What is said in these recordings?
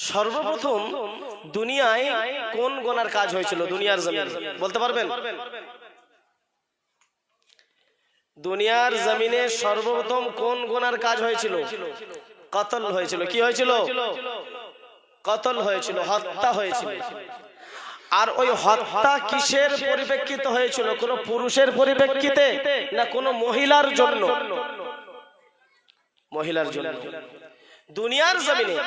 সর্বপ্রথম দুনিয়ায় কোন গোনার কাজ হয়েছিল দুনিয়ার জমিনে বলতে পারবেন? দুনিয়ার জমিনে সর্বপ্রথম কোন গোনার কাজ হয়েছিল? কতল হয়েছিল। কি হয়েছিল? কতল হয়েছিল, হত্যা হয়েছিল। আর ওই হত্যা কিসের পরিপ্রেক্ষিতে হয়েছিল? কোন পুরুষের পরিপ্রেক্ষিতে না কোন মহিলার জন্য? মহিলার জন্য। দুনিয়ার জমিনে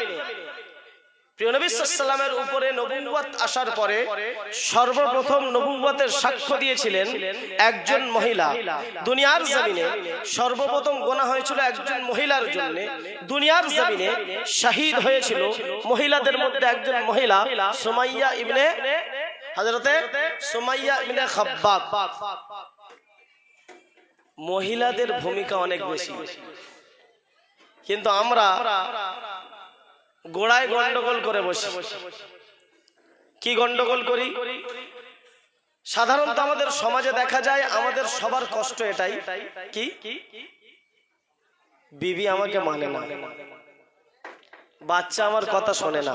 প্রিয় নবী সাল্লাল্লাহু আলাইহি ওয়াসাল্লামের উপরে নবুয়ত আসার পরে সর্বপ্রথম নবুয়তের সাক্ষ্য দিয়েছিলেন একজন মহিলা। দুনিয়ার জমিনে সর্বপ্রথম গোনা হয়েছিল একজন মহিলার জন্য। দুনিয়ার জমিনে শহীদ হয়েছিল মহিলাদের মধ্যে একজন মহিলা, সুমাইয়া ইবনে হযরতে সুমাইয়া ইবনে খাব্বাব। মহিলাদের ভূমিকা অনেক বেশি, কিন্তু আমরা গোড়ায় গন্ডগোল করে বসি। কি গন্ডগোল করি? সাধারণত আমাদের সমাজে দেখা যায় আমাদের সবার কষ্ট এটাই, কি বিবি আমাকে মানে না, বাচ্চা আমার কথা শোনে না,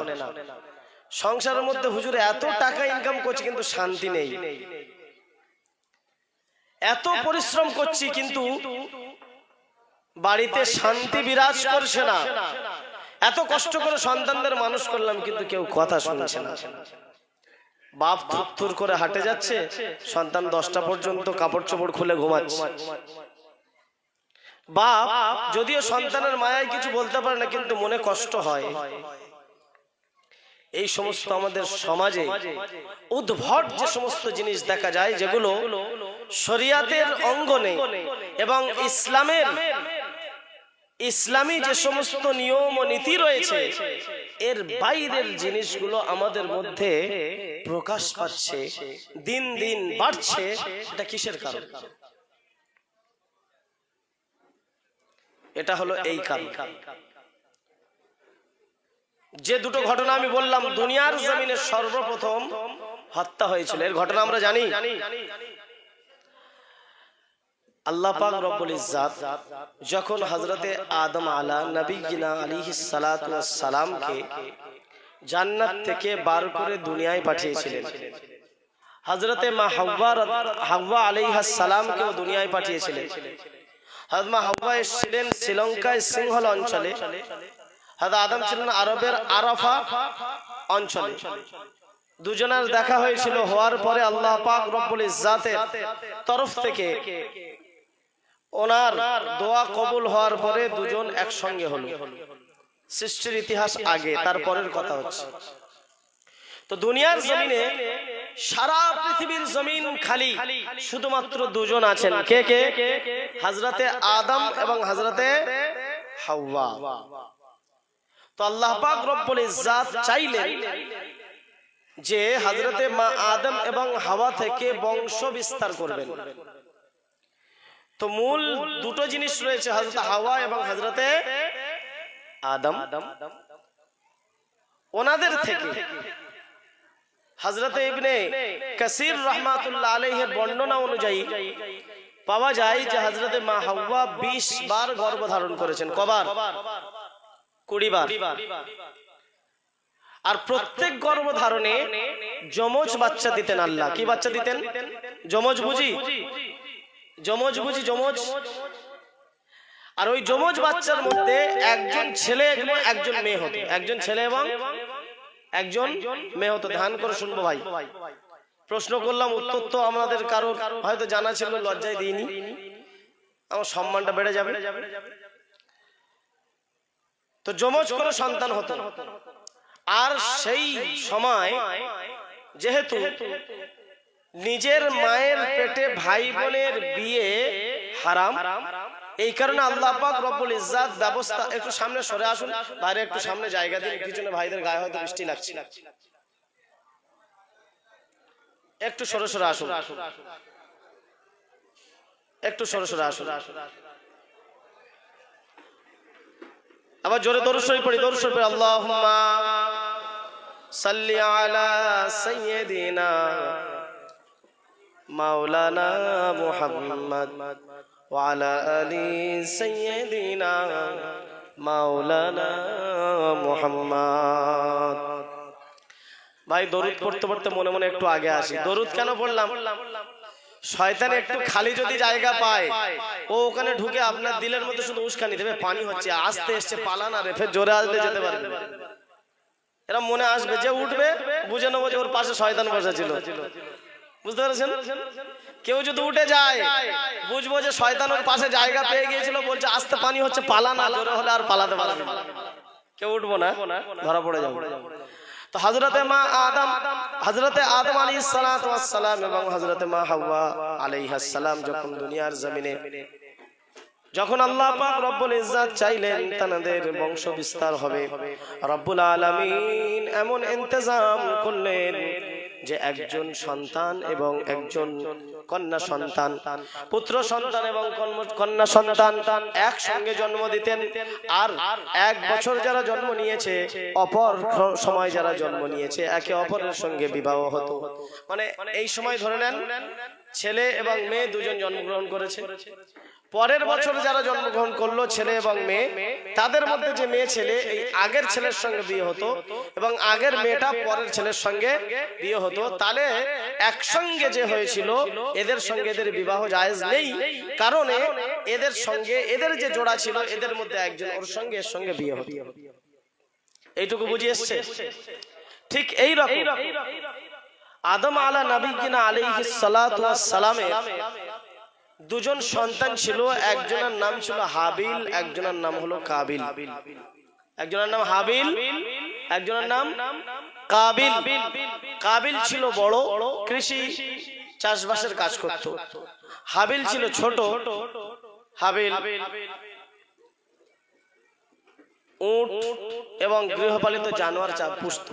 সংসারের মধ্যে হুজুর এত টাকা ইনকাম করছি কিন্তু শান্তি নেই, এত পরিশ্রম করছি কিন্তু বাড়িতে শান্তি বিরাজ করছে না, এত কষ্ট করে সন্তানদের মানুষ করলাম কিন্তু কেউ কথা শুনছে না। বাপ থুর করে হাঁটে যাচ্ছে, সন্তান 10টা পর্যন্ত কাপড় চোপড় খুলে ঘুমাচ্ছে। বাপ যদিও সন্তানের মায়ায় কিছু বলতে পারে না কিন্তু মনে কষ্ট হয়। এই সমস্ত আমাদের সমাজে উদ্ভট যে সমস্ত জিনিস দেখা যায়, যেগুলো শরিয়াতের অঙ্গনে এবং ইসলামী যে সমস্ত নিয়ম ও নীতি রয়েছে এর বাইরের জিনিসগুলো আমাদের মধ্যে প্রকাশ পাচ্ছে, দিন দিন বাড়ছে। এটা কিসের কারণ? এটা হলো এই কারণ। যে দুটো ঘটনা আমি বললাম দুনিয়ার জমিনে সর্বপ্রথম হত্যা হয়েছিল, এর ঘটনা আমরা জানি। আল্লাহ পাক রব্বুল ইজ্জাত যখন হযরতে আদম নবীনা আলাইহিস সালাতু ওয়াস সালামকে জান্নাত থেকে বার করে দুনিয়ায় পাঠিয়েছিলেন, হযরতে মা হাওয়া আলাইহিস সালামকেও দুনিয়ায় পাঠিয়েছিলেন। হযরত মা হাওয়া ছিলেন শ্রীলঙ্কায় সিংহল অঞ্চলে, হযরত আদম ছিলেন আরবের আরাফা অঞ্চলে। দুজনের দেখা হয়েছিল, হওয়ার পরে আল্লাহ পাক রব্বুল ইজ্জাতের তরফ থেকে ওনার দোয়া কবুল হওয়ার পরে দুজন একসঙ্গে হলো। সৃষ্টির ইতিহাস আগে, তারপরের কথা হচ্ছে। তো দুনিয়ার জমিনে সারা পৃথিবীর জমিন খালি, শুধুমাত্র দুজন আছেন। কে কে? হযরতে আদম এবং হযরতে হাওয়া। তো আল্লাহ পাক রব্বুল ইজ্জাত চাইলেন যে হযরতে মা আদম এবং হাওয়া থেকে বংশ বিস্তার করবেন। তো মূল দুটো জিনিস রয়েছে, হযরত হাওয়া এবং হযরতে আদম। ওনাদের থেকে হযরতে ইবনে কাসির রাহমাতুল্লাহ আলাইহির বর্ণনা অনুযায়ী পাওয়া যায় যে হযরতে মা হাওয়া 20 বার গর্ভধারণ করেছেন। কবার? 20 বার। আর প্রত্যেক গর্ভধারণে যমজ বাচ্চা দিতেন আল্লাহ। কি বাচ্চা দিতেন? যমজ বুঝি, যমজ বুঝি, যমজ। আর ওই যমজ বাচ্চার মধ্যে একজন ছেলে এবং একজন মেয়ে হতো, একজন ছেলে এবং একজন মেয়ে হতো। ধ্যান করে শুনবো ভাই, প্রশ্ন করলাম, উত্তর তো আমাদের কারো হয়তো জানা ছিল, লজ্জায় দিইনি, আমার সম্মানটা বেড়ে যাবে। তো যমজ করে সন্তান হতো। আর সেই সময় যেহেতু নিজের মায়ের পেটে ভাই বোনের বিয়ে হারাম, এই কারণে আল্লাহ পাক রব্বুল ইজ্জাত ব্যবস্থা। একটু সামনে সরে আসুন, বাইরে একটু সামনে জায়গা দিন, পিছনে ভাইদের গায়ে হয়তো বৃষ্টি লাগছে, একটু সরে সরে আসুন, একটু সরে সরে আসুন। আবার জোরে দরুদ শরীফ পড়ি, দরুদ শরীফ পড়ি। আল্লাহুম্মা সাল্লি আলা সাইয়্যিদিনা মাওলানা মুহাম্মদ ওয়া আলা আলি সাইয়্যিদিনা মাওলানা মুহাম্মদ। ভাই দরুদ পড়তে পড়তে মনে মনে একটু আগে আসি। দরুদ কেন পড়লাম? শয়তান একটু খালি যদি জায়গা পায়, ও ওখানে ঢুকে আপনার দিলের মধ্যে শুধু উস্কানি দেবে, পানি হচ্ছে, আসতে এসছে, পালান, আর ফের জোরে আসলে যেতে পারবে। এরা মনে আসবে, যে উঠবে বুঝে নেবো যে ওর পাশে শয়তান বসা ছিল। বুঝতে পারছেন? কেউ যদি উঠে যায় বুঝবো যে শয়তান ওর পাশে জায়গা পেয়ে গিয়েছিল, বলছে আসতে পানি হচ্ছে, পালান, আর জোরে হলে আর পালাতে পারবে না। কেউ উঠবো না, ধরা পড়ে যাবো। তো হযরতে আদম আলাইহিস সালাতু ওয়াস সালাম এবং হযরতে মা হাওয়া আলাইহিস সালাম যখন দুনিয়ার জমিনে, যখন আল্লাহ পাক রব্বুল ইজ্জত চাইলেন তাদের বংশ বিস্তার হবে, রব্বুল আলামিন এমন ইন্তজাম করলেন যে একজন সন্তান এবং একজন কন্যা সন্তান, পুত্র সন্তান এবং কন্যা সন্তান একসঙ্গে জন্ম দিতেন। আর এক বছর যারা জন্ম নিয়েছে, অপর সময় যারা জন্ম নিয়েছে, একে অপরের সঙ্গে বিবাহ হতো। মানে এই সময় ধরে নেন ছেলে এবং মেয়ে দুজন জন্মগ্রহণ করেছে। পরের বছর যারা জন্মগ্রহণ করলো ছেলে এবং মেয়ে, তাদের মধ্যে যে মেয়ে ছেলে এই আগের ছেলের সঙ্গে বিয়ে হতো এবং আগের মেয়েটা পরের ছেলের সঙ্গে বিয়ে হতো। তাহলে একসঙ্গে যে হয়েছিল এদের সঙ্গে এদের বিবাহ জায়েজ নেই, কারণ এদের সঙ্গে এদের যে জোড়া ছিল এদের মধ্যে একজন ওর সঙ্গে এর সঙ্গে বিয়ে হতো। এইটুকু বুঝিয়ে এসছে? ঠিক এই রকম আদম আলা নবীনা আলাইহিস সালাতু ওয়াস সালামের দুজন সন্তান ছিল। একজনের নাম ছিল হাবিল, একজনের নাম হলো কাবিল। একজনের নাম হাবিল, একজনের নাম কাবিল। কাবিল ছিল বড়, কৃষি চাষবাসের কাজ করত। হাবিল ছিল ছোট। হাবিল উট এবং গৃহপালিত জানোয়ার পুষত।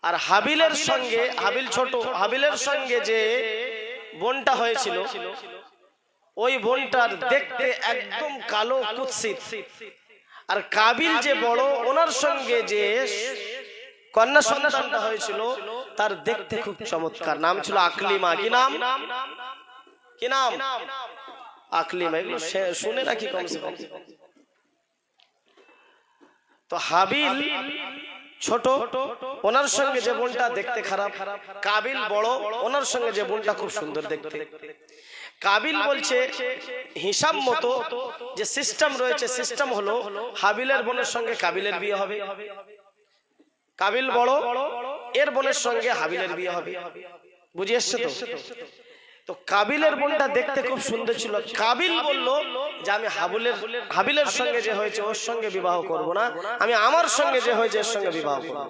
আর হাবিলের সঙ্গে, হাবিল ছোট, হাবিলের সঙ্গে যে বোনটা হয়েছিল, ওই বোনটার দেখতে একদম কালো কুৎসিত। আর কাবিল যে বড়, ওনার সঙ্গে যে কন্যা সন্তানটা হয়েছিল তার দেখতে খুব চমৎকার। নাম ছিল আকলিমা। কি নাম? কি নাম? আকলিমা। এগুলো শুনে রাখি কমসে কম। তো হাবিল ছোট, ওনার সঙ্গে যে বোনটা দেখতে খারাপ। কাবিল বড়, ওনার সঙ্গে যে বোনটা খুব সুন্দর দেখতে। কাবিল বলছে হিসাব মতো যে সিস্টেম রয়েছে, সিস্টেম হলো হাবিলের বোনের সঙ্গে কাবিলের বিয়ে হবে, কাবিল বড়, এর বোনের সঙ্গে হাবিলের বিয়ে হবে। বুঝে এসছে তো? তো কাবিলের বোনটা দেখতে খুব সুন্দর ছিল। কাবিল বলল যে আমি হাবিলের সঙ্গে যে হয়েছে ওর সঙ্গে বিবাহ করব না, আমি আমার সঙ্গে যে হয়েছে এর সঙ্গে বিবাহ করব।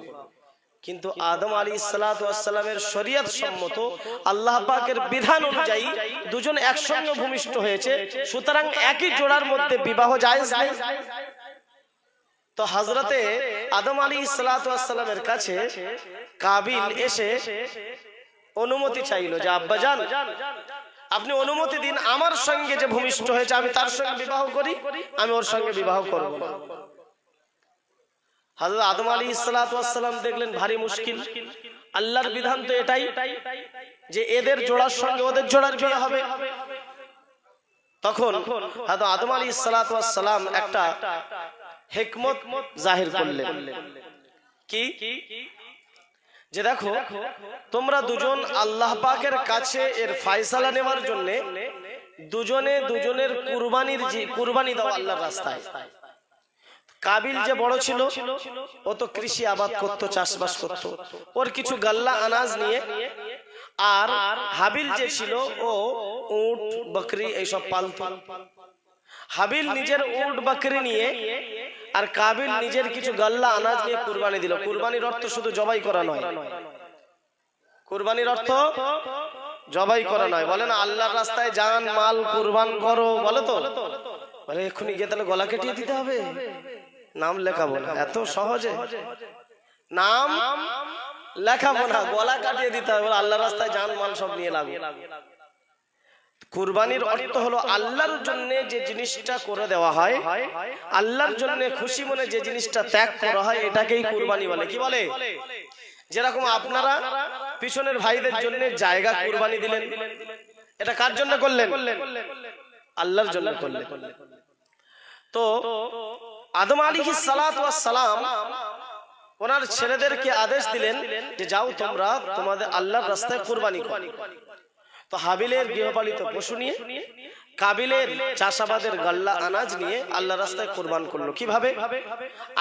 কিন্তু আদম আলাইহিস সালাতু ওয়াস সালামের শরীয়ত সম্মত আল্লাহ পাকের বিধান অনুযায়ী দুজন একসঙ্গে ভূমিষ্ঠ হয়েছে, সুতরাং একই জোড়ার মধ্যে বিবাহ জায়েজ নেই। তো হযরতে আদম আলাইহিস সালাতু ওয়াস সালামের কাছে কাবিল এসে অনুমতি চাইলো যে আব্বাজান আপনি অনুমতি দিন, আমার সঙ্গে যে ভূমিষ্ঠ হয়েছে আমি তার সঙ্গে বিবাহ করি, আমি ওর সঙ্গে বিবাহ করব না। হযরত আদম আলাইহিস সালাতু ওয়াস সালাম দেখলেন ভারী মুশকিল। আল্লাহর বিধান তো এটাই যে এদের জোড়ার সঙ্গে ওদের জোড়ার বিয়ে হবে। তখন হযরত আদম আলাইহিস সালাতু ওয়াস সালাম একটা হিকমত জাহির করলেন। কি? যে দেখো তোমরা দুজন আল্লাহ পাকের কাছে এর ফয়সালা নেওয়ার জন্য দুজনে দুজনের কুরবানি দাও আল্লাহর রাস্তায়। কাবিল যে বড় ছিল ও তো কৃষি আবাদ করত, চাষবাস করত, ওর কিছু গাল্লা আনাজ নিয়ে। আর হাবিল যে ছিল ও উট বকরি এইসব পালত। হাবিল নিজের উট বকরি নিয়ে আর কাবিল নিজের কিছু গাল্লা আনাজ নিয়ে কুরবানি দিল। কুরবানির অর্থ শুধু জবাই করা নয়, কুরবানির অর্থ জবাই করা নয়। বলে না আল্লাহর রাস্তায় জান মাল কুরবান করো, বলে তো? বলে এক্ষুনি গিয়ে তাহলে গলা কেটে দিতে হবে? নাম লেখাবো না, এত সহজে নাম লেখাবো না, গলা কাটিয়ে দিতে হবে। আল্লাহর রাস্তায় জান মাল সব নিয়ে লাগবে। কুরবানির অর্থ হলো আল্লাহর জন্য যে জিনিসটা করে দেওয়া হয়, আল্লাহর জন্য খুশি মনে যে জিনিসটা ত্যাগ করা হয়, এটাকেই কুরবানি বলে। কি বলে? যেরকম আপনারা পিছনের ভাইদের জন্য জায়গা কুরবানি দিলেন, এটা কার জন্য করলেন? আল্লাহর জন্য করলেন। তো আদম আলাইহিস সালাতু ওয়াস সালাম ওনার ছেলেদেরকে আদেশ দিলেন যে যাও তোমরা তোমাদের আল্লাহর রাস্তায় কুরবানি করো। তো হাবিলের গৃহপালিত পশু নিয়ে কাবিলের চাষাবাদের গাল্লা আনাজ নিয়ে আল্লাহর রাস্তায় কুরবান করলো। কিভাবে?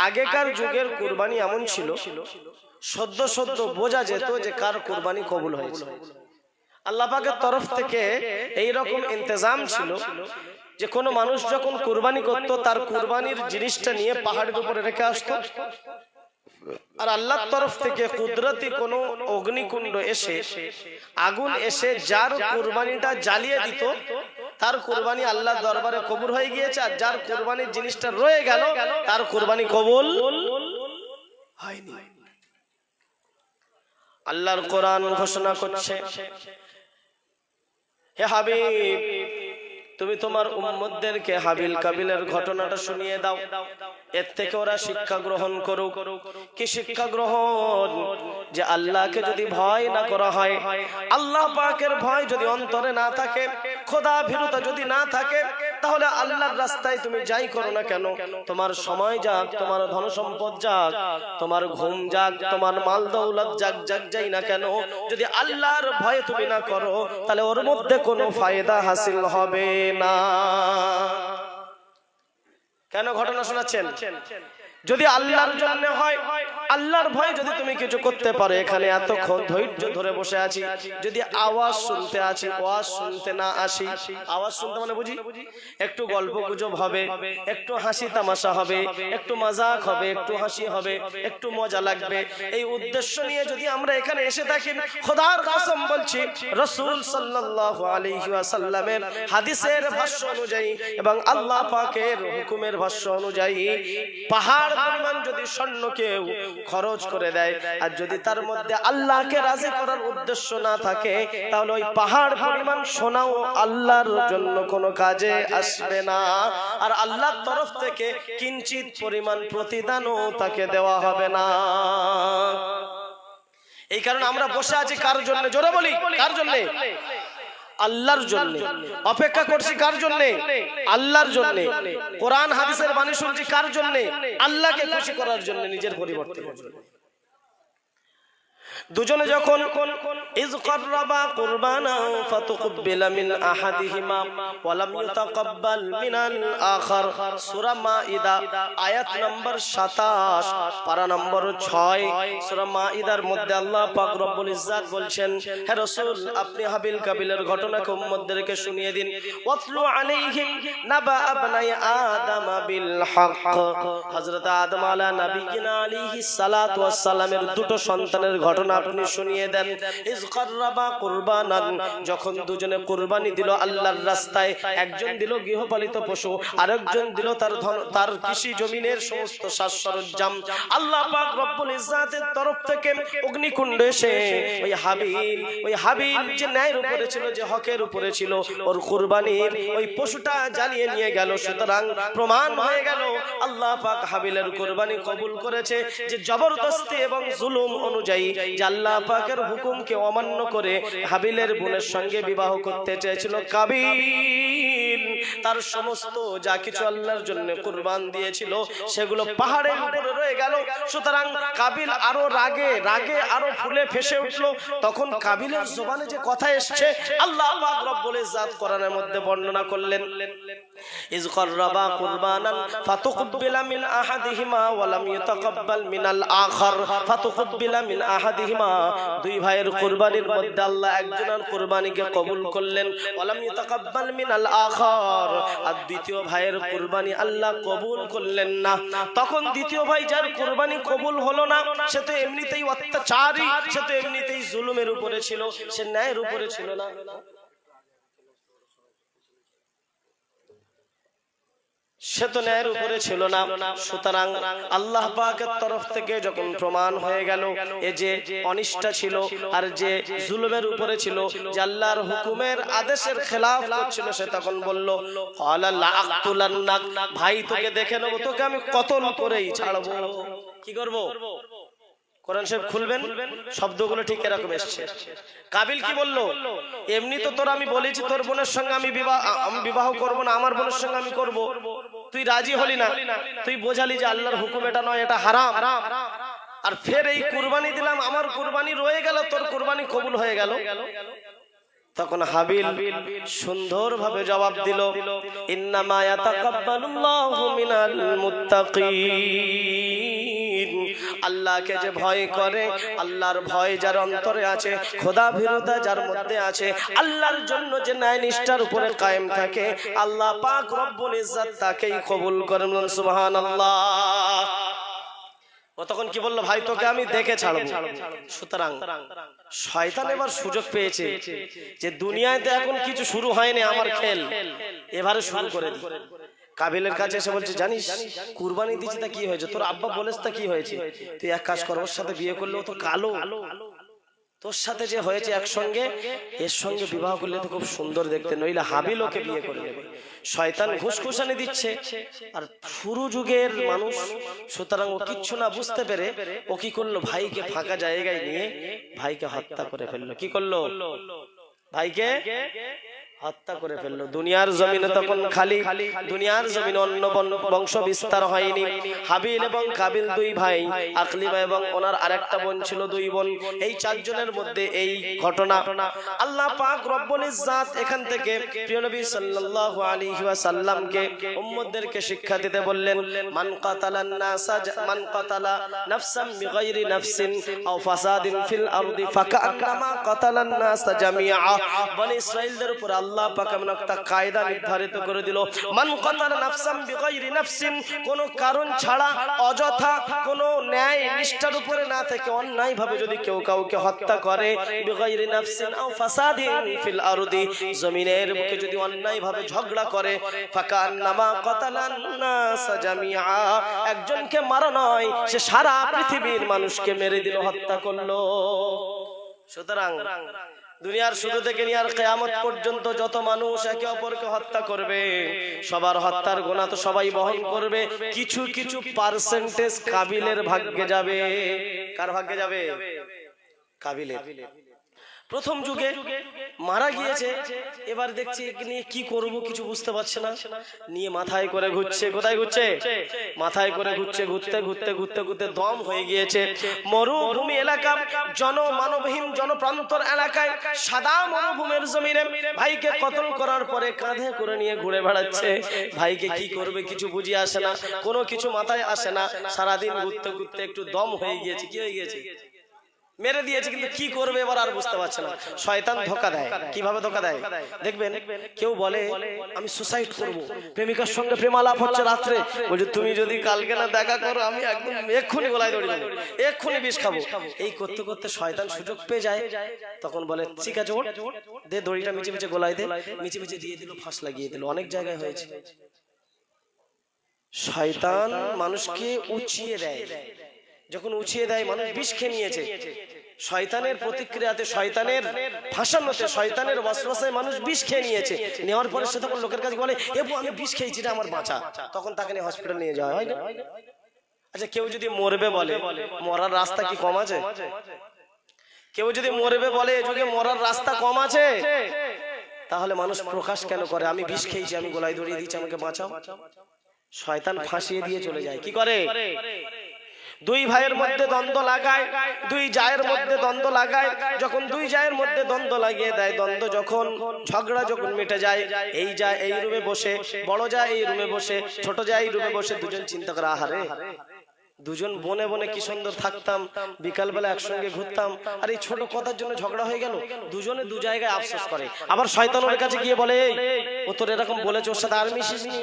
আগেকার যুগের কুরবানি এমন ছিল, সদ্য সদ্য বোঝা যেত যে কার কুরবানি কবুল হয়েছে। আল্লাহ পাকের তরফ থেকে এই রকম ইন্তজাম ছিল যে কোনো মানুষ যখন কুরবানি করত তার কুরবানির জিনিসটা নিয়ে পাহাড়ের উপরে রেখে আসতো, আর আল্লাহর তরফ থেকে কুদরতি কোনো অগ্নিকুণ্ড এসে আগুন এসে যার কুরবানিটা জ্বালিয়ে দিত তার কুরবানি আল্লাহর দরবারে কবুল হয়ে গিয়েছে, আর যার কুরবানির জিনিসটা রয়ে গেল তার কুরবানি কবুল হয়নি। আল্লাহর কোরআন ঘোষণা করছে, হে হাবিব তুমি তোমার উম্মতদেরকে হাবিল কাবিলের ঘটনাটা শুনিয়ে দাও, এর থেকে ওরা শিক্ষা গ্রহণ করুক। কি শিক্ষা গ্রহণ? যে আল্লাহকে যদি ভয় না করা হয়, আল্লাহ পাকের ভয় যদি অন্তরে না থাকে, খোদা ভীরুতা যদি না থাকে, তাহলে আল্লাহর রাস্তায় তুমি যাই করো না কেন, তোমার সময় যাক, তোমার ধন সম্পদ যাক, তোমার ঘুম যাক, তোমার মাল দৌলত যাক, যাক যাই না কেন, যদি আল্লাহর ভয়ে তুমি না করো তাহলে ওর মধ্যে কোনো ফায়দা হাসিল হবে না। কেন ঘটনা শোনাচ্ছেন? যদি আল্লাহর জন্য হয়, আল্লাহর ভয় যদি তুমি কিছু করতে পারো, এখানে এতক্ষণ ধৈর্য ধরে বসে আছি, যদি আওয়াজ শুনতে আছি, আওয়াজ শুনতে না আসি, আওয়াজ শুনতে মানে বুঝি একটু গল্প গুজব হবে, একটু হাসি তামাশা হবে, একটু মজাক হবে, একটু হাসি হবে, একটু মজা লাগবে, এই উদ্দেশ্য নিয়ে যদি আমরা এখানে এসে থাকি, খোদার কসম বলছি রাসূল সাল্লাল্লাহু আলাইহি ওয়াসাল্লামের হাদিসের ভাষ্য অনুযায়ী এবং আল্লাহ পাকের হুকুমের ভাষ্য অনুযায়ী পাহাড় পরিমাণ যদি স্বর্ণ কেউ খরচ করে দেয়, আর যদি তার মধ্যে আল্লাহকে রাজি করার উদ্দেশ্য না থাকে, তাহলে ওই পাহাড় পরিমাণ সোনাও আল্লাহর জন্য কোনো কাজে আসবে না, আর আল্লাহর তরফ থেকে কিঞ্চিত পরিমাণ প্রতিদানও তাকে দেওয়া হবে না। এই কারণে আমরা বসে আছি কার জন্য? জোরে বলি, কার জন্য? আল্লাহর জন্য। অপেক্ষা করছি কার জন্য? আল্লাহর জন্য। কোরআন হাদিসের বাণী শুনছি কার জন্য? আল্লাহকে খুশি করার জন্য, নিজের পরিবর্তনের জন্য। দুজনে যখন ইজ কররাবা কুরবানা ফাতুকবিলা মিন আহাদিহিমা ওয়া লাম ইউতাকাব্বাল মিনাল আখার, সূরা মাইদা আয়াত নম্বর 27 পারা নম্বর 6 সূরা মাইদার মধ্যে আল্লাহ পাক রব্বুল ইজ্জাত বলছেন, হে রাসূল আপনি হাবিল কাবিলের ঘটনাকে উম্মতদেরকে শুনিয়ে দিন। ওয়াতলু আলাইহিম নাবা আবনাই আদম বিল হক, হযরত আদম আলা নবিয়িনা আলাইহিস সালাতু ওয়াস সালামের দুটো সন্তানের ঘটনা আপনি শুনিয়ে দেন। ইজ কররাবা কুরবানান, যখন দুজনে কুরবানি দিল আল্লাহর রাস্তায়, একজন দিল গৃহপালিত পশু, আরেকজন দিল তার ধন, তার কৃষি জমিনের সমস্ত সাজ সরঞ্জাম। আল্লাহ পাক রব্বুল ইজ্জাতের তরফ থেকে অগ্নিকুণ্ড এসে ওই হাবিল যে ন্যায়ের উপরে ছিল, যে হকের উপরে ছিল, ওর কুরবানির ওই পশুটা জ্বালিয়ে নিয়ে গেল। সুতরাং প্রমাণ হয়ে গেল আল্লাহ পাক হাবিলের কুরবানি কবুল করেছে, যে জবরদস্তি এবং জুলুম অনুযায়ী আল্লাহ পাকের হুকুমকে অমান্য করে হাবিলের বোনের সঙ্গে বিবাহ করতে চেয়েছিল কাবিল, তার সমস্ত যা কিছু আল্লাহর জন্য কুরবান দিয়েছিল সেগুলো পাহাড়ের উপরে রয়ে গেল। সুতরাং কাবিল আরো রাগে আরো ফুলে ফেসে উঠলো। তখন কাবিলের জবানে যে কথা এসেছে আল্লাহ পাক রব্বুল ইজ্জাত কোরআনের মধ্যে বর্ণনা করলেন, ইজ কররাবা কুরবানান ফাতুকবিলা মিন আহাদিহিমা ওয়া লাম ইউতাকাব্বাল মিনাল আখার, ফাতুকবিলা মিন আহাদিহিমা, দুই ভাইয়ের কুরবানির মধ্যে আল্লাহ একজনের কুরবানিকে কবুল করলেন, ওয়া লাম ইউতাকাব্বাল মিনাল আখার, আর দ্বিতীয় ভাইয়ের কুরবানি আল্লাহ কবুল করলেন না। তখন দ্বিতীয় ভাই যার কুরবানি কবুল হলো না, সে তো এমনিতেই অত্যাচারী, সে তো এমনিতেই জুলুমের উপরে ছিল, সে ন্যায়ের উপরে ছিল না। সে তো ন্যায়ের উপরে ছিল না। সুতরাং আল্লাহ পাকের তরফ থেকে যখন প্রমাণ হয়ে গেল এ যে অনিষ্টা ছিল আর যে জুলুমের উপরে ছিল, যে আল্লাহর হুকুমের আদেশের খেলাফ করছিল, সে তখন বলল ক্বালা লা আকতুলান্নাক, ভাই তোকে দেখে নেব, তোকে আমি কতল করেই ছাড়বো। কি করব? কোরআন শরীফ খুলবেন, শব্দগুলো ঠিক এরকম এসেছে। কাবিল কি বলল? এমনি তো তোর আমি বলেছি তোর বোনের সঙ্গে আমি বিবাহ করব না, আমার বোনের সঙ্গে আমি করব। তুই রাজি হলি না, তুই বোঝালি যে আল্লাহর হুকুম এটা নয়, এটা হারাম, আর ফের এই কুরবানি দিলাম, আমার কুরবানি রয়ে গেল, তোর কুরবানি কবুল হয়ে গেল। তখন হাবিল সুন্দরভাবে জবাব দিল, ইন্নামা ইয়াতাকাব্বালুল্লাহু মিনাল মুত্তাকিন। আল্লাহকে যে ভয় করে, আল্লাহর ভয় যার অন্তরে আছে, খোদা ভীরুতা যার মধ্যে আছে, আল্লাহর জন্য যে ন্যায় নিষ্ঠার উপরে কায়েম থাকে, আল্লাহ পাক রব্বুল ইজ্জত তাকেই কবুল করেন। সুবহানাল্লাহ। ও তখন কি বললো, ভাই তোকে আমি দেখে ছাড়বো। সুতরাং শয়তান এবার সুযোগ পেয়েছে যে দুনিয়াতে এখন কিছু শুরু হয়নি, আমার খেল এবারে শুরু করে দিই। কাবিলের কাছে এসে বলছে, জানিস কুরবানি দিচ্ছি তা কি হয়েছে, তোর আব্বা বলেছ তা কি হয়েছে, তুই এক কাজ কর, ওর সাথে বিয়ে করলে ও তো কালো, তোর সাথে যে হয়েছে একসঙ্গে, এর সঙ্গে বিবাহ করলে তো খুব সুন্দর দেখতে, নইলে হাবিল ওকে বিয়ে করে নেবে। শয়তান ঘুষখুসানি দিচ্ছে, আর শুরু যুগের মানুষ, সুতরাং ও কিচ্ছু না বুঝতে পেরে ও কি করলো, ভাইকে ফাঁকা জায়গায় নিয়ে ভাইকে হত্যা করে ফেললো। কি করলো, ভাইকে হত্যা করে ফেললো। দুনিয়ার জমিনে তখন খালি, দুনিয়ার জমিনে অন্য বংশ বিস্তার হয়নি। হাবিল এবং কাবিল দুই ভাই, আকলিমা এবং ওনার আরেকটা বোন ছিল, দুই বোন। এই চারজনের মধ্যে এই ঘটনা। আল্লাহ পাক রব্বুল ইজ্জত এখান থেকে প্রিয় নবী সাল্লাল্লাহু আলাইহি ওয়াসাল্লামকে উম্মতদেরকে শিক্ষা দিতে বললেন, মান কাতালান নাসা, মান কাতালা নাফসান বিগাইরি নাফসিন আও ফাসাদিন ফিল আরদি ফাকান্নামা কাতালান নাসা জামিআ। বনি ইসরাঈলদের উপর আল্লাহ পাক এমন একটা কায়দা নির্ধারিত করে দিল, মান কাতালা নাফসান বিগাইরি নাফসিন, কোন কারণ ছাড়া, অযথা, কোন ন্যায় নিষ্ঠার উপরে না থেকে অন্যায় ভাবে যদি কেউ কাউকে হত্যা করে, বিগাইরি নাফসিন আও ফাসাদিন ফিল আরদি, জমিনের বুকে যদি অন্যায় ভাবে ঝগড়া করে, ফাকান্নামা কাতালান নাস জামিআ, একজনকে মারা নয়, সে সারা পৃথিবীর মানুষকে মেরে দিল, হত্যা করলো। সুতরাং দুনিয়ার শুরু থেকে নিয়ে আর কিয়ামত পর্যন্ত যত মানুষ একে অপরকে হত্যা করবে, সবার হত্যার গুনাহ তো সবাই বহন করবে। কিছু কিছু পার্সেন্টেজ কাবিলের ভাগ্যে যাবে। কার ভাগ্যে যাবে? কাবিলের। প্রথম যুগে মারা গিয়েছে, এবার দেখছি নিয়ে কি করব কিছু বুঝতে পারছে না, নিয়ে মাথায় করে ঘুরছে। কোথায় ঘুরছে? মাথায় করে ঘুরছে। ঘুরতে ঘুরতে ঘুরতে ঘুরতে দম হয়ে গিয়েছে। মরুভূমি এলাকা, জনমানবহীন জনপ্রান্তর এলাকায়, সাদা মরুভূমির জমিনে ভাইকে কতল করার পরে কাঁধে করে নিয়ে ঘুরে বেড়াচ্ছে। ভাইকে কি করবে কিছু বুঝি আসে না, কোনো কিছু মাথায় আসে না। সারাদিন ঘুরতে ঘুরতে একটু দম হয়ে গিয়েছে। কি হয়ে গিয়েছে? মেরে দিয়েছে, কিন্তু কি করবে এবার আর বুঝতে পারছে না। শয়তান ধোঁকা দেয়। কিভাবে ধোঁকা দেয় দেখবেন, কেউ বলে আমি সুসাইড করব, প্রেমিকার সঙ্গে প্রেমালাপ হচ্ছে রাত্রে, বলছে তুমি যদি কালকে না দেখা করো আমি একদম এক্ষুনি গলায় দড়ি দেবো, এক্ষুনি বিষ খাবো। এই করতে করতে শয়তান সুযোগ পেয়ে যায়, তখন বলে ঠিক আছে ওঠ, দে দড়িটা মিচে মিচে গলায় দে, মিচে মিচে দিয়ে দিল, ফাঁস লাগিয়ে দিল। অনেক জায়গায় হয়েছে। শয়তান মানুষকে উচিয়ে দেয়, যখন উঠিয়ে দেয় মানুষ বিষ খেয়ে নিয়েছে। শয়তানের প্রতিক্রিয়াতে, শয়তানের ভাষানোতে, শয়তানের ওয়াসওয়াসায় মানুষ বিষ খেয়ে নিয়েছে। নেওয়ার পরে সে তখন লোকের কাছে বলে এবু আমি বিষ খেয়েছি রে, আমার বাঁচা। তখন তাকে নিয়ে হসপিটাল নিয়ে যাওয়া হয় না? আচ্ছা, কেউ যদি মরবে বলে, মরার রাস্তা কি কম আছে? কেউ যদি মরবে বলে এ যুগে মরার রাস্তা কম আছে, তাহলে মানুষ প্রকাশ কেন করে আমি বিষ খেয়েছি, আমি গলায় দড়িয়ে দিয়েছি, আমাকে বাঁচাও? শয়তান ফাঁসিয়ে দিয়ে চলে যায়। কি করে? দুই ভাইয়ের মধ্যে দ্বন্দ্ব লাগায়, দুই জায়ের মধ্যে দ্বন্দ্ব লাগায়। যখন দুই জায়ের মধ্যে দ্বন্দ্ব লাগিয়ে দেয়, দ্বন্দ্ব যখন, ঝগড়া যখন মিটে যায়, এই যায় এই রুমে বসে, বড় যায় এই রুমে বসে, ছোট যায় এই রুমে বসে, দুজন চিন্তা করে আহারে দুজন বনে বনে কি সুন্দর থাকতাম, বিকালবেলা একসঙ্গে ঘুরতাম, আর এই ছোট কথার জন্য ঝগড়া হয়ে গেল। দুজনে দু জায়গায় আফসোস করে। আবার শয়তান ওর কাছে গিয়ে বলে ও তোর এরকম বলেছে, ওর সাথে আর মিশিসনি।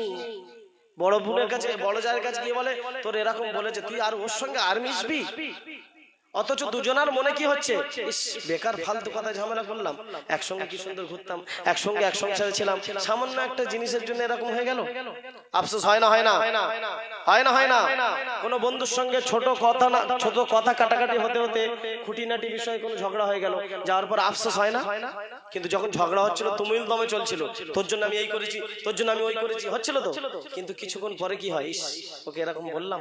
বড় বোনের কাছে, বড় জায়ের কাছে গিয়ে বলে তোর এরকম বলেছে, তুই আর ওর সঙ্গে আর মিশবি? অথচ দুজনার মনে কি হচ্ছে, বেকার ফালতু কথা ঝামেলা করলাম, একসঙ্গে কি সুন্দর ঘুরতাম, একসঙ্গে এক সংসারে ছিলাম, সামান্য একটা জিনিসের জন্য এরকম হয়ে গেল। আফসোস হয় না? হয় না? হয় না? হয় না? কোন বন্ধুর সঙ্গে ছোট কথা না, ছোট কথা কাটাকাটি হতে হতে খুঁটিনাটি বিষয়ে কোনো ঝগড়া হয়ে গেল, যাওয়ার পর আফসোস হয় না? কিন্তু যখন ঝগড়া হচ্ছিল, তুমিল দমে চলছিল, তোর জন্য আমি এই করেছি, তোর জন্য আমি ওই করেছি, হচ্ছিল তো। কিন্তু কিছুক্ষণ পরে কি হয়, ওকে এরকম বললাম।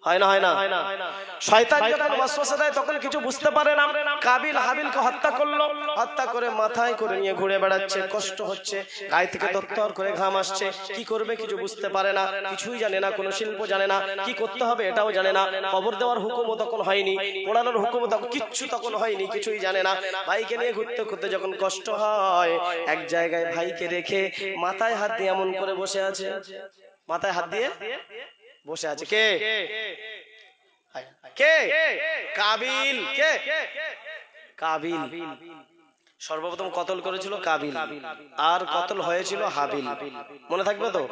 হয় না? হয় না? শয়তান যখন ওয়াসওয়াসা দেয় তখন কিছু বুঝতে পারে না। কাবিল হাবিলকে হত্যা করলো, হত্যা করে মাথায় করে নিয়ে ঘুরে বেড়াচ্ছে, কষ্ট হচ্ছে, গায়ে থেকে তরতর করে ঘাম আসছে, কি করবে কিছু বুঝতে পারে না, কিছুই জানে না, কোনো শিল্প জানে না, কি করতে হবে এটাও জানে না, কবর দেওয়ার হুকুমও তখন হয়নি, পোড়ানোর হুকুমও তখন কিচ্ছু তখন হয়নি, কিছুই জানে না। ভাইকে নিয়ে ঘুরতে ঘুরতে যখন কষ্ট হয়, এক জায়গায় ভাইকে রেখে মাথায় হাত দিয়ে এমন করে বসে আছে, মাথায় হাত দিয়ে বসে আছে। কে? কে? কাবিল। কে? কাবিল। সর্বপ্রথম কতল করেছিল কাবিল, আর কতল হয়েছিল হাবিল। মনে থাকবে তো?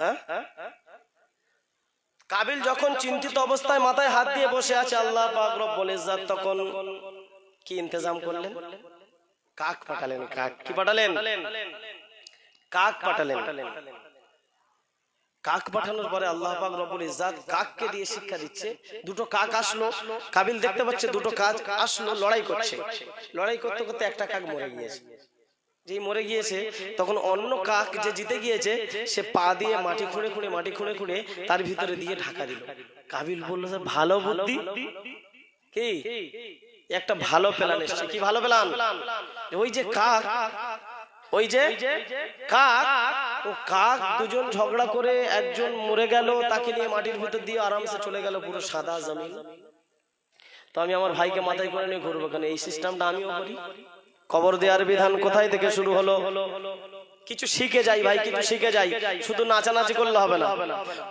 হ্যাঁ, কাবিল যখন চিন্তিত অবস্থায় মাথায় হাত দিয়ে বসে আছে, আল্লাহ পাক রব্বুল ইজ্জত তখন কি ইন্তজাম করলেন? কাক পাঠালেন। কাক কি পাঠালেন? কাক পাঠালেন। কাক পাঠানোর পরে আল্লাহ পাক রব্বুল ইজ্জত কাককে দিয়ে শিক্ষা দিচ্ছে। দুটো কাক আসলো, কাবিল দেখতে পাচ্ছে দুটো কাক আসলো, লড়াই করছে। লড়াই করতে করতে একটা কাক মরে গিয়েছে। যে মরে গিয়েছে তখন অন্য কাক যে জিতে গিয়েছে সে পা দিয়ে মাটি খুঁড়ে খুঁড়ে মাটি খুঁড়ে খুঁড়ে তার ভিতরে দিয়ে ঢাকা দিল। কাবিল বলল, ভালো বুদ্ধি, কি একটা ভালো প্ল্যান এসেছে। কি ভালো প্ল্যান? ওই যে কাক, ওই যে কাক, ও কাক দুজন ঝগড়া করে একজন মরে গেল, তাকে নিয়ে মাটির ভিতর দিয়ে আরামসে চলে গেল পুরো সাদা জমিন। তো আমি আমার ভাইকে মাথায় করে নিয়ে ঘুরবো কেন? এই সিস্টেমটা আমিও করি। কবর দেওয়ার বিধান কোথায় থেকে শুরু হলো? কিছু শিখে যাই ভাই, কিছু শিখে যাই, শুধু নাচানাচি করলে হবে না।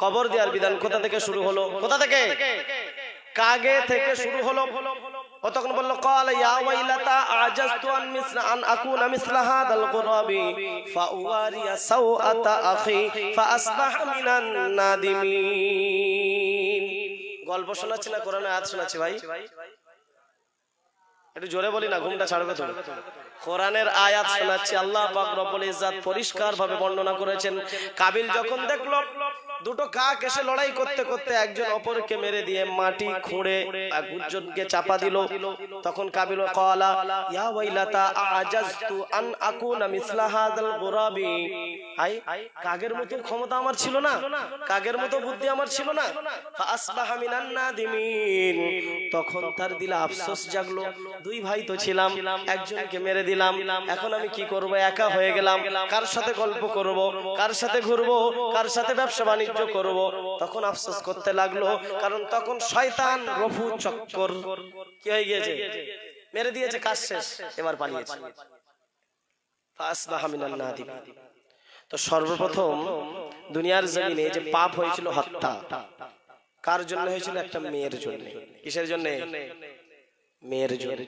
কবর দেওয়ার বিধান কোথা থেকে শুরু হলো? কোথা থেকে? কাগে থেকে শুরু হলো। ও তখন বলল, ক্বালা ইয়া ওয়াইলাতা আজাজতু আন আকুনা মিসলা হাদাল গুরাবি ফাওয়ারিয়া সাওআতা আখি ফাআসবাহা মিনান নাদিমিন। গল্প শোনাচ্ছি না কোরআনে আয়াত শোনাচ্ছি ভাই? একটু জোরে বলি না, ঘুমটা ছাড়বে তো। কোরআনের আয়াত শোনাচ্ছি। আল্লাহ পাক রব্বুল ইজ্জত পরিষ্কার ভাবে বর্ণনা করেছেন, কাবিল যখন দেখলো দুটো কাক এসে লড়াই করতে করতে একজন অপরকে মেরে দিয়ে মাটি খুঁড়ে একজনকে চাপা দিল, তখন কাবিল ক্বালা ইয়া ওয়াইলাতা আজাজতু আন আকুনা মিসলা হাযাল গুরাবি। কাগের মতো ক্ষমতা আমার ছিল না, কাগের মতো বুদ্ধি আমার ছিল না। ফাআসবাহা মিনান নাদিমিন। তখন তার দিলে আফসোস জাগলো, দুই ভাই তো ছিলাম, একজনকে মেরে দিলাম, এখন আমি কি করব? একা হয়ে গেলাম, কার সাথে গল্প করব, কার সাথে ঘুরবো, কার সাথে ব্যবসা বাণিজ্য করব? তখন আফসোস করতে লাগলো, কারণ তখন শয়তান রফু চক্কর কি হয়ে গিয়েছে, মেরে দিয়েছে, কাজ শেষ, এবার পালিয়েছে। ফাআসবাহা মিনান নাদিমিন। তো সর্বপ্রথম দুনিয়ার জমিনে যে পাপ হয়েছিল হত্যা, কার জন্য হয়েছিল? একটা মেয়ের জন্য। কিসের জন্য? মেয়ের জন্য।